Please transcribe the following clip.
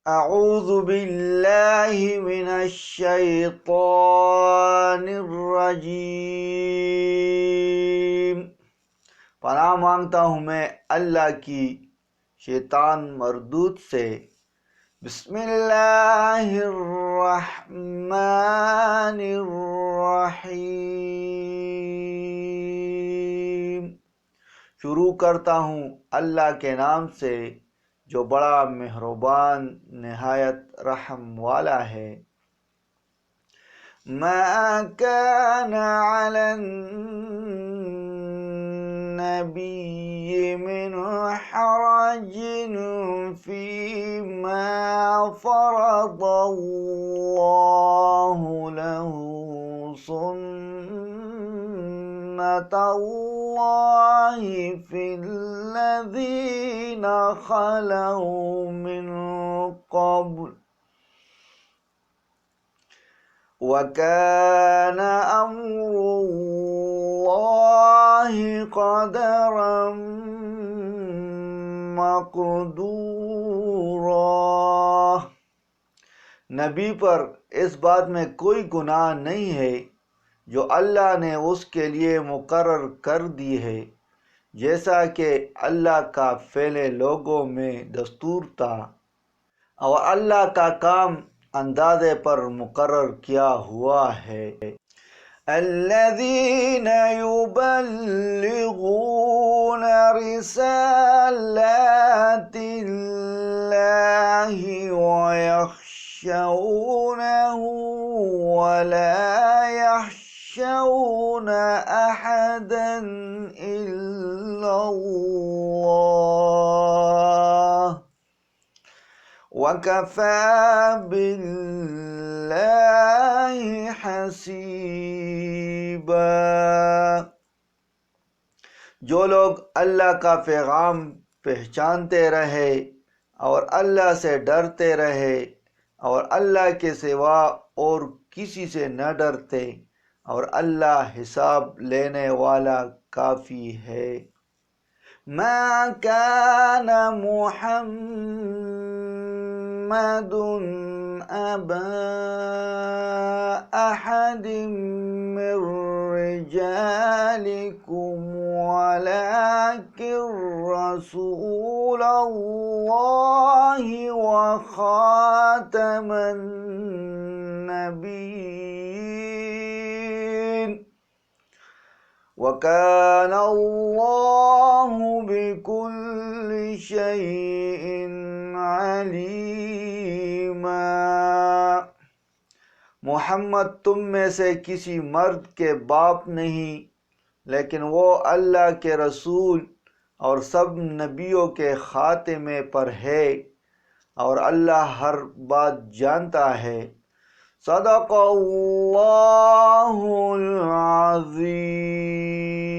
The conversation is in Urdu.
اعوذ باللہ من الشیطان الرجیم، پناہ مانگتا ہوں میں اللہ کی شیطان مردود سے۔ بسم اللہ الرحمن الرحیم، شروع کرتا ہوں اللہ کے نام سے جو بڑا مہربان نہایت رحم والا ہے۔ ما كان على النبي من حرج فيما فرض الله له، سنة الله في الذين خلوا من قبل، وكان أمر الله قدرا مقدورا۔ نبی پر اس بات میں کوئی گناہ نہیں ہے جو اللہ نے اس کے لیے مقرر کر دی ہے، جیسا کہ اللہ کا فعل لوگوں میں دستور تھا، اور اللہ کا کام اندازے پر مقرر کیا ہوا ہے۔ الذین یبلغون رسالات اللہ ویخشونہ ولا يخشون أحدا إلا الله وكفى بالله حسيبا۔ جو لوگ اللہ کا پیغام پہچانتے رہے اور اللہ سے ڈرتے رہے اور اللہ کے سوا اور کسی سے نہ ڈرتے، اور اللہ حساب لینے والا کافی ہے۔ ما كان محمد أبا أحد من رجالكم ولكن رسول الله وخاتم النبيين، وكان الله بكل شيء عليما۔ محمد تم میں سے کسی مرد کے باپ نہیں، لیکن وہ اللہ کے رسول اور سب نبیوں کے خاتمے پر ہے، اور اللہ ہر بات جانتا ہے۔ صدق اللہ العظیم۔